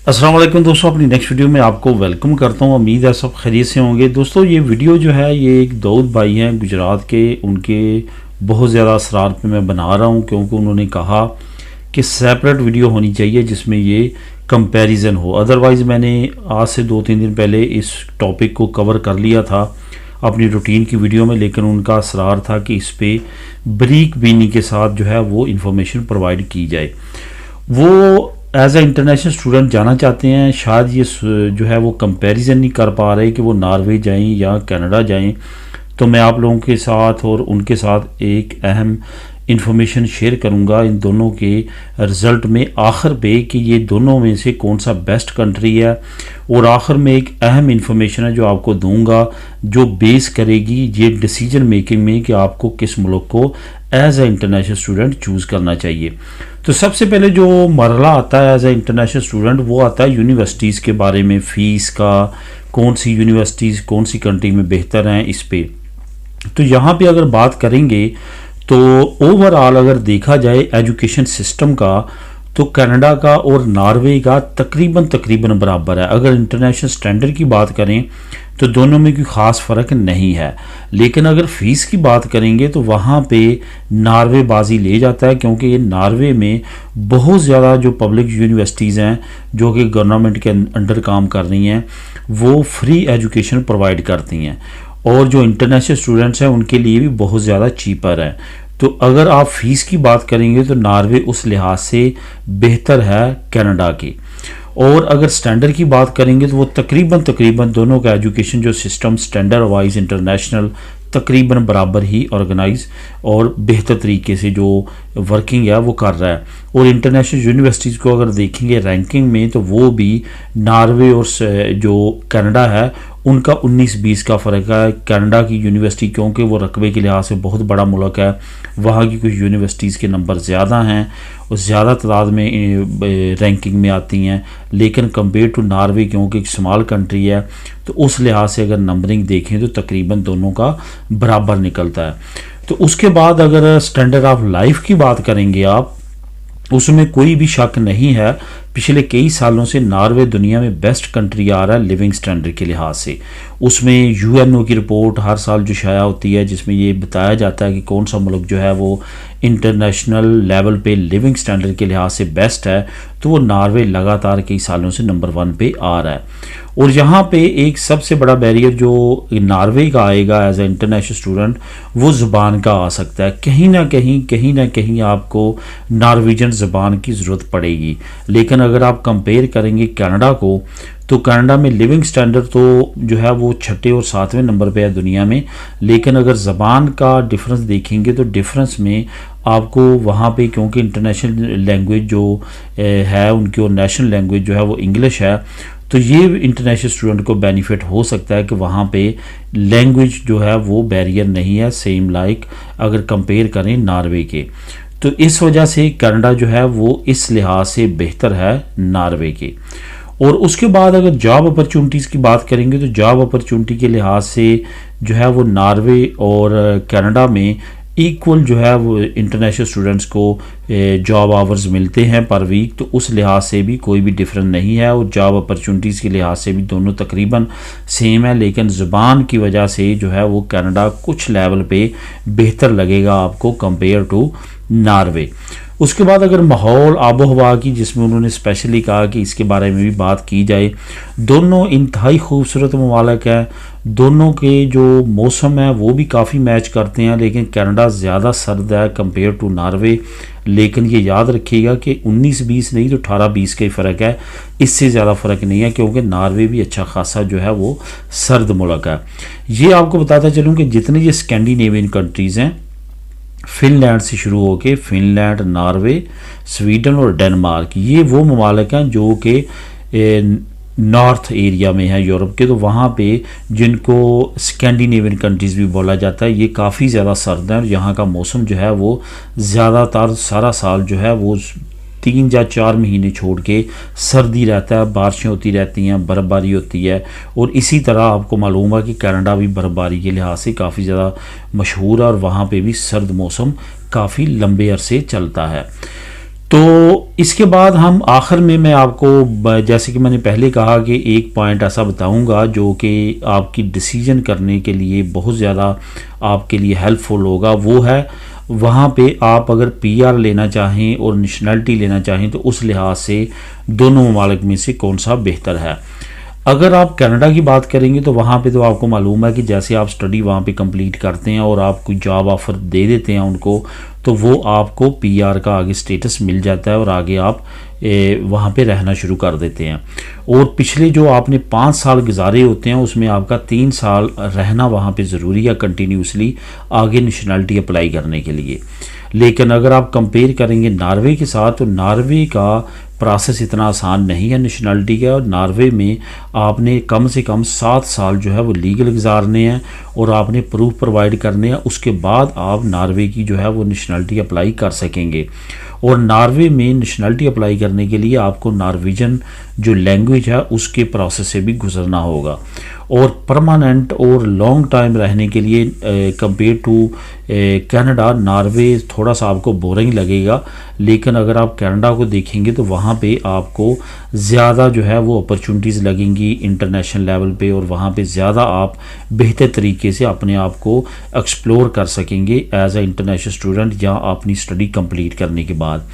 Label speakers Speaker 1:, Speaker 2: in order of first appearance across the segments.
Speaker 1: अस्सलाम वालेकुम दोस्तों, अपनी नेक्स्ट वीडियो में आपको वेलकम करता हूँ। उम्मीद है सब खैरियत से होंगे। दोस्तों ये वीडियो जो है ये एक दाऊद भाई हैं गुजरात के, उनके बहुत ज़्यादा असरार पे मैं बना रहा हूँ क्योंकि उन्होंने कहा कि सेपरेट वीडियो होनी चाहिए जिसमें ये कंपैरिजन हो। अदरवाइज़ मैंने आज से 2-3 दिन पहले इस टॉपिक को कवर कर लिया था अपनी रूटीन की वीडियो में, लेकिन उनका असरार था कि इस पर बरीक बीनी के साथ जो है वो इन्फॉर्मेशन प्रोवाइड की जाए। वो एज ए इंटरनेशनल स्टूडेंट जाना चाहते हैं, शायद ये जो है वो कंपैरिजन नहीं कर पा रहे कि वो नॉर्वे जाएं या कनाडा जाएं। तो मैं आप लोगों के साथ और उनके साथ एक अहम इंफॉर्मेशन शेयर करूंगा इन दोनों के रिज़ल्ट में आखिर पे कि ये दोनों में से कौन सा बेस्ट कंट्री है। और आखिर में एक अहम इंफॉर्मेशन है जो आपको दूंगा जो बेस करेगी ये डिसीजन मेकिंग में कि आपको किस मुल्क को as a international student choose करना चाहिए। तो सबसे पहले जो मरला आता है एज ए इंटरनेशनल स्टूडेंट वो आता है यूनिवर्सिटीज़ के बारे में, फ़ीस का, कौन सी यूनिवर्सिटीज़ कौन सी कंट्री में बेहतर हैं इस पे। तो यहाँ पे अगर बात करेंगे तो ओवरऑल अगर देखा जाए एजुकेशन सिस्टम का तो कनाडा का और नॉर्वे का तकरीबन बराबर है। अगर इंटरनेशनल स्टैंडर्ड की बात करें तो दोनों में कोई ख़ास फ़र्क नहीं है, लेकिन अगर फ़ीस की बात करेंगे तो वहाँ पे नॉर्वे बाजी ले जाता है क्योंकि ये नॉर्वे में बहुत ज़्यादा जो पब्लिक यूनिवर्सिटीज़ हैं जो कि गवर्नमेंट के अंडर काम कर रही हैं वो फ्री एजुकेशन प्रोवाइड करती हैं और जो इंटरनेशनल स्टूडेंट्स हैं उनके लिए भी बहुत ज़्यादा चीपर है। तो अगर आप फ़ीस की बात करेंगे तो नॉर्वे उस लिहाज से बेहतर है कनाडा की। और अगर स्टैंडर्ड की बात करेंगे तो वो तकरीबन दोनों का एजुकेशन जो सिस्टम स्टैंडर्ड वाइज इंटरनेशनल तकरीबन बराबर ही ऑर्गेनाइज और बेहतर तरीके से जो वर्किंग है वो कर रहा है। और इंटरनेशनल यूनिवर्सिटीज़ को अगर देखेंगे रैंकिंग में तो वो भी नॉर्वे और जो कनाडा है उनका 19-20 का फ़र्क है। कनाडा की यूनिवर्सिटी क्योंकि वो रकबे के लिहाज से बहुत बड़ा मुल्क है, वहाँ की कुछ यूनिवर्सिटीज़ के नंबर ज़्यादा हैं और ज़्यादा तादाद में रैंकिंग में आती हैं, लेकिन कंपेयर टू नॉर्वे क्योंकि एक स्मॉल कंट्री है तो उस लिहाज से अगर नंबरिंग देखें तो तकरीबन दोनों का बराबर निकलता है। तो उसके बाद अगर स्टैंडर्ड ऑफ लाइफ की बात करेंगे आप, उसमें कोई भी शक नहीं है पिछले कई सालों से नॉर्वे दुनिया में बेस्ट कंट्री आ रहा है लिविंग स्टैंडर्ड के लिहाज से। उसमें यूएनओ की रिपोर्ट हर साल जो शाया होती है जिसमें ये बताया जाता है कि कौन सा मुल्क जो है वो इंटरनेशनल लेवल पे लिविंग स्टैंडर्ड के लिहाज से बेस्ट है, तो वो नॉर्वे लगातार कई सालों से नंबर 1 पे आ रहा है। और यहाँ पे एक सबसे बड़ा बैरियर जो नॉर्वे का आएगा एज ए इंटरनेशनल स्टूडेंट वो ज़ुबान का आ सकता है। कहीं ना कहीं आपको नॉर्वेजियन ज़ुबान की ज़रूरत पड़ेगी। लेकिन अगर आप कंपेयर करेंगे कनाडा को तो कनाडा में लिविंग स्टैंडर्ड तो जो है वो 6 और 7वें नंबर पे है दुनिया में, लेकिन अगर ज़बान का डिफरेंस देखेंगे तो डिफरेंस में आपको वहाँ पे क्योंकि इंटरनेशनल लैंग्वेज जो है उनकी और नेशनल लैंग्वेज जो है वो इंग्लिश है, तो ये इंटरनेशनल स्टूडेंट को बेनिफिट हो सकता है कि वहाँ पे लैंग्वेज जो है वो बैरियर नहीं है सेम लाइक अगर कंपेयर करें नॉर्वे के। तो इस वजह से कनाडा जो है वो इस लिहाज से बेहतर है नॉर्वे के। और उसके बाद अगर जॉब अपॉर्चुनिटीज़ की बात करेंगे तो जॉब अपॉर्चुनिटी के लिहाज से जो है वो नॉर्वे और कनाडा में इक्वल जो है वो इंटरनेशनल स्टूडेंट्स को जॉब आवर्स मिलते हैं पर वीक, तो उस लिहाज से भी कोई भी डिफरेंस नहीं है। और जॉब अपॉर्चुनिटीज़ के लिहाज से भी दोनों तकरीबन सेम है, लेकिन ज़ुबान की वजह से जो है वो कनाडा कुछ लेवल पे बेहतर लगेगा आपको कंपेयर टू नॉर्वे। उसके बाद अगर माहौल आबो हवा की, जिसमें उन्होंने स्पेशली कहा कि इसके बारे में भी बात की जाए, दोनों इंतहाई खूबसूरत ममालिक हैं, दोनों के जो मौसम है वो भी काफ़ी मैच करते हैं, लेकिन कनाडा ज़्यादा सर्द है कंपेयर टू नॉर्वे। लेकिन ये याद रखिएगा कि 19-20 नहीं तो 18-20 का ही फ़र्क है, इससे ज़्यादा फ़र्क नहीं है क्योंकि नॉर्वे भी अच्छा खासा जो है वो सर्द मुल्क है। ये आपको बताता चलूँ कि जितने ये स्कैंडिनेवियन कंट्रीज़ हैं, फिनलैंड से शुरू होके फिनलैंड, नॉर्वे, स्वीडन और डेनमार्क, ये वो ममालिक हैं जो कि नॉर्थ एरिया में है यूरोप के, तो वहाँ पे जिनको स्कैंडिनेवियन कंट्रीज़ भी बोला जाता है, ये काफ़ी ज़्यादा सर्द है और यहाँ का मौसम जो है वो ज़्यादातर सारा साल जो है वो 3 या 4 महीने छोड़ के सर्दी रहता है, बारिशें होती रहती हैं, बर्फ़बारी होती है। और इसी तरह आपको मालूम है कि कनाडा भी बर्फ़बारी के लिहाज से काफ़ी ज़्यादा मशहूर है और वहाँ पे भी सर्द मौसम काफ़ी लंबे अरसे चलता है। तो इसके बाद हम आखिर में मैं आपको जैसे कि मैंने पहले कहा कि एक पॉइंट ऐसा बताऊंगा जो कि आपकी डिसीजन करने के लिए बहुत ज़्यादा आपके लिए हेल्पफुल होगा। वो है वहाँ पे आप अगर पीआर लेना चाहें और नेशनलिटी लेना चाहें तो उस लिहाज से दोनों ममालिक में से कौन सा बेहतर है। अगर आप कनाडा की बात करेंगे तो वहाँ पे तो आपको मालूम है कि जैसे आप स्टडी वहाँ पे कंप्लीट करते हैं और आप कोई जॉब ऑफ़र दे देते हैं उनको, तो वो आपको पीआर का आगे स्टेटस मिल जाता है और आगे आप वहाँ पे रहना शुरू कर देते हैं। और पिछले जो आपने 5 साल गुजारे होते हैं उसमें आपका 3 साल रहना वहाँ पे ज़रूरी है कंटिन्यूसली आगे नेशनलिटी अप्लाई करने के लिए। लेकिन अगर आप कंपेयर करेंगे नॉर्वे के साथ तो नॉर्वे का प्रोसेस इतना आसान नहीं है नेशनलिटी का, और नॉर्वे में आपने कम से कम 7 साल जो है वो लीगल गुजारने हैं और आपने प्रूफ प्रोवाइड करने हैं, उसके बाद आप नॉर्वे की जो है वो नेशनलिटी अप्लाई कर सकेंगे। और नॉर्वे में नेशनलिटी अप्लाई करने के लिए आपको नॉर्वेजन जो लैंग्वेज है उसके प्रोसेस से भी गुजरना होगा। और परमानेंट और लॉन्ग टाइम रहने के लिए कंपेयर टू कनाडा नॉर्वे थोड़ा सा आपको बोरिंग लगेगा, लेकिन अगर आप कनाडा को देखेंगे तो वहाँ पे आपको ज़्यादा जो है वो अपॉर्चुनिटीज़ लगेंगी इंटरनेशनल लेवल पे, और वहाँ पे ज़्यादा आप बेहतर तरीके से अपने आप को एक्सप्लोर कर सकेंगे एज ए इंटरनेशनल स्टूडेंट या अपनी स्टडी कंप्लीट करने के बाद।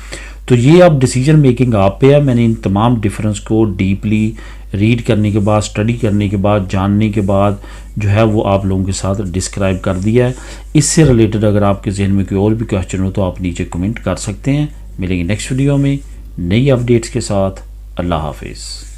Speaker 1: तो ये अब डिसीजन मेकिंग आप पे है। मैंने इन तमाम डिफरेंस को डीपली रीड करने के बाद, स्टडी करने के बाद, जानने के बाद जो है वो आप लोगों के साथ डिस्क्राइब कर दिया है। इससे रिलेटेड अगर आपके जहन में कोई और भी क्वेश्चन हो तो आप नीचे कमेंट कर सकते हैं। मिलेंगे नेक्स्ट वीडियो में नई अपडेट्स के साथ। अल्लाह हाफिज़।